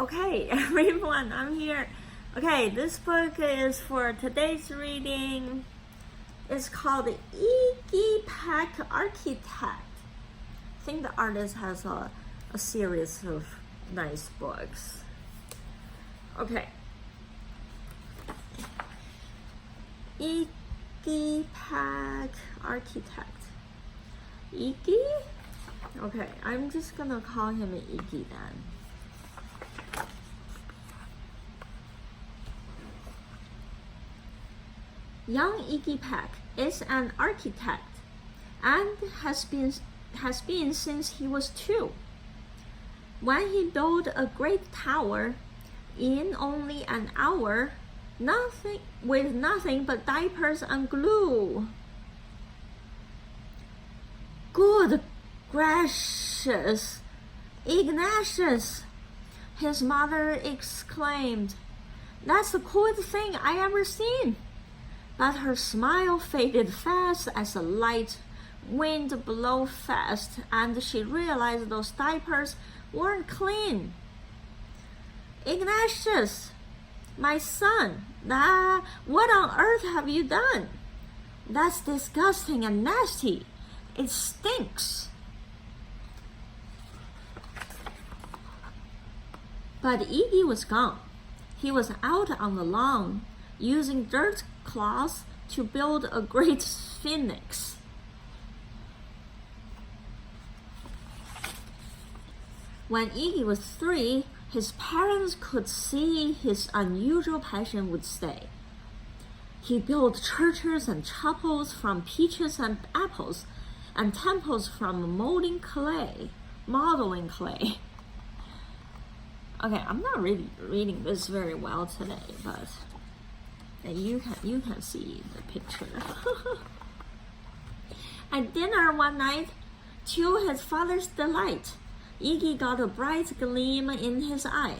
Okay, everyone, I'm here. Okay, this book is for today's reading. It's called Iggy Peck Architect. I think the artist has a series of nice books. Okay. Iggy Peck Architect. Iggy? Okay, I'm just gonna call him Iggy then. Young Iggy Peck is an architect and has been since he was 2. When he built a great tower in only an hour, with nothing but diapers and glue. Good gracious, Ignatius, his mother exclaimed. That's the coolest thing I ever seen. But her smile faded fast as the light wind blew fast, and she realized those diapers weren't clean. Ignatius, my son, what on earth have you done? That's disgusting and nasty. It stinks. But Iggy was gone. He was out on the lawn, using dirt cloths to build a great phoenix. When Iggy was 3, his parents could see his unusual passion would stay. He built churches and chapels from peaches and apples, and temples from modeling clay. Okay, I'm not really reading this very well today, but you can see the picture. At dinner one night, to his father's delight, Iggy got a bright gleam in his eye,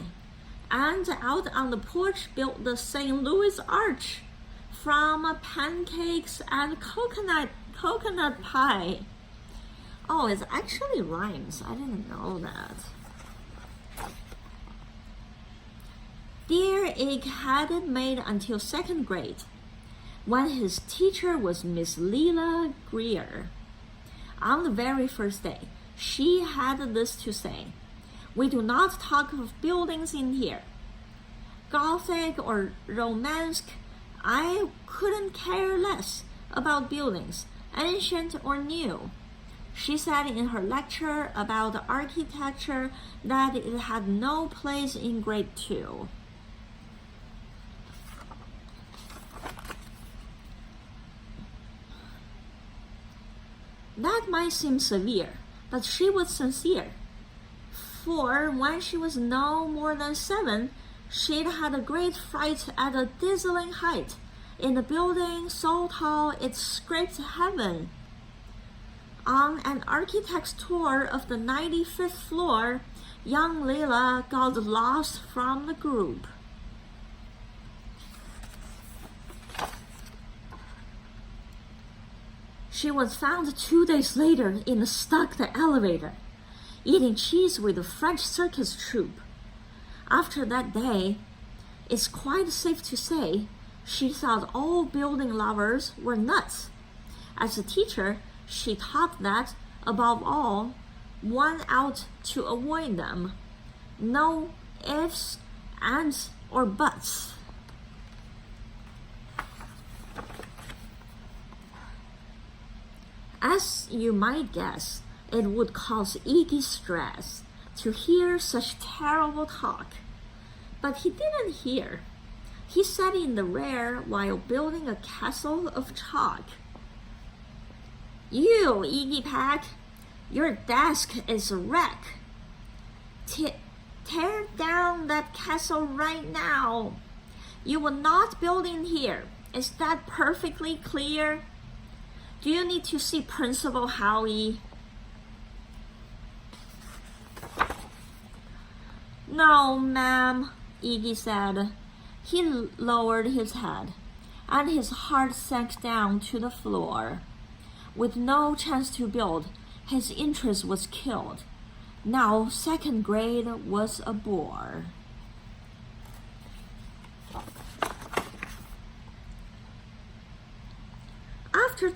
and out on the porch built the St. Louis Arch from pancakes and coconut pie. Oh, it actually rhymes. I didn't know that. Dear Ig hadn't made until 2nd grade, when his teacher was Miss Leela Greer. On the very first day, she had this to say: "We do not talk of buildings in here. Gothic or Romanesque, I couldn't care less about buildings, ancient or new." She said in her lecture about architecture that it had no place in grade 2. That might seem severe, but she was sincere. For when she was no more than 7, she'd had a great fright at a dazzling height in a building so tall it scraped heaven. On an architect's tour of the 95th floor, young Leila got lost from the group. She was found 2 days later in a stuck elevator, eating cheese with a French circus troupe. After that day, it's quite safe to say she thought all building lovers were nuts. As a teacher, she taught that, above all, one ought to avoid them. No ifs, ands, or buts. As you might guess, it would cause Iggy stress to hear such terrible talk. But he didn't hear. He sat in the rear while building a castle of chalk. "You, Iggy Peck, your desk is a wreck. Tear down that castle right now. You will not build in here. Is that perfectly clear? Do you need to see Principal Howie?" "No, ma'am," Iggy said. He lowered his head, and his heart sank down to the floor. With no chance to build, his interest was killed. Now 2nd grade was a bore. After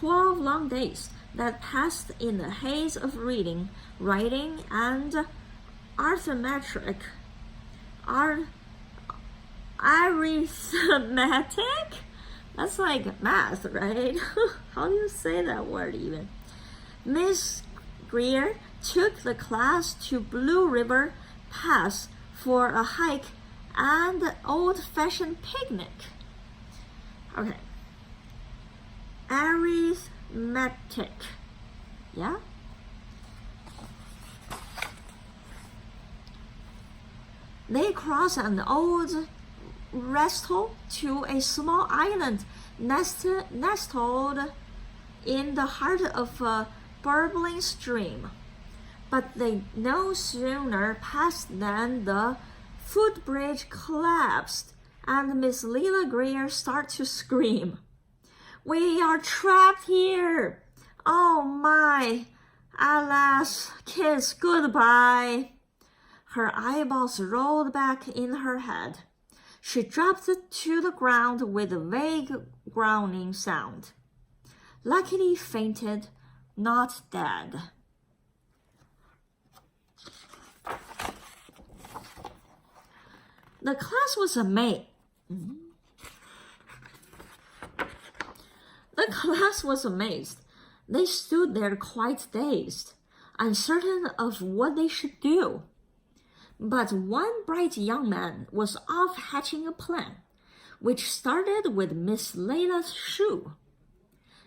12 long days that passed in the haze of reading, writing, and arithmetic, that's like math, right? How do you say that word even? Miss Greer took the class to Blue River Pass for a hike and old-fashioned picnic. Okay. Arithmetic. Yeah? They crossed an old restle to a small island nestled in the heart of a burbling stream. But they no sooner passed than the footbridge collapsed and Miss Leela Greer started to scream. "We are trapped here! Oh my! Alas, kids, goodbye!" Her eyeballs rolled back in her head. She dropped to the ground with a vague groaning sound. Luckily fainted, not dead. The class was amazed. The class was amazed. They stood there quite dazed, uncertain of what they should do. But one bright young man was off hatching a plan, which started with Miss Leila's shoe.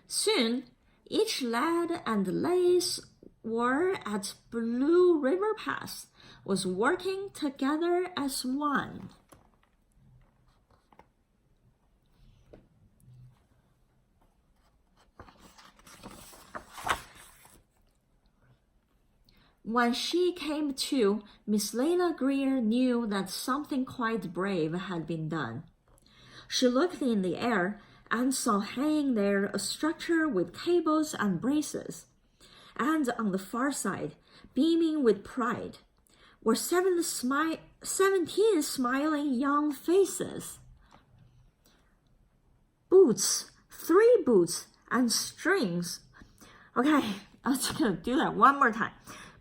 Soon, each lad and lace were at Blue River Pass was working together as one. When she came to, Miss Leila Greer knew that something quite brave had been done. She looked in the air and saw hanging there a structure with cables and braces, and on the far side, beaming with pride, were 17 smiling young faces. Boots, 3 boots, and strings. Okay, I'm just gonna do that one more time.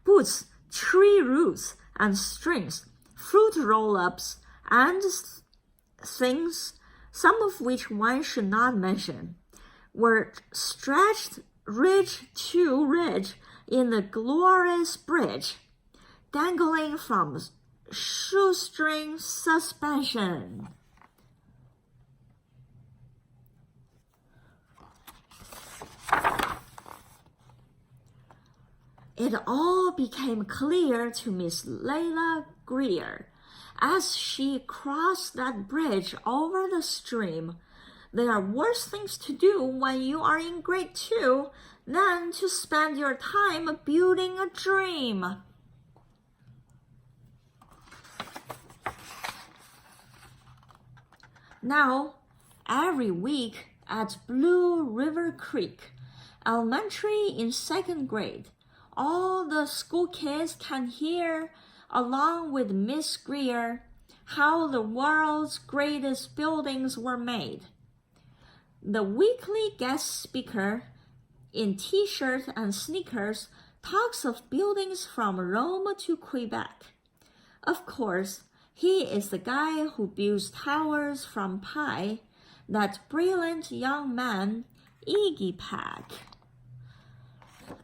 Boots, tree roots, and strings, fruit roll-ups, and things, some of which one should not mention, were stretched ridge to ridge in the glorious bridge, dangling from shoestring suspension. It all became clear to Miss Leila Greer as she crossed that bridge over the stream. There are worse things to do when you are in grade 2 than to spend your time building a dream. Now, every week at Blue River Creek Elementary in 2nd grade, all the school kids can hear, along with Miss Greer, how the world's greatest buildings were made. The weekly guest speaker, in t-shirt and sneakers, talks of buildings from Rome to Quebec. Of course, he is the guy who builds towers from Pi, that brilliant young man, Iggy Peck.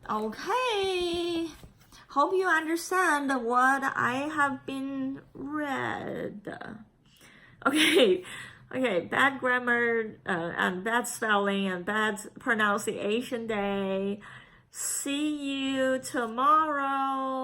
Okay, hope you understand what I have been read. Okay, bad grammar and bad spelling and bad pronunciation day. See you tomorrow.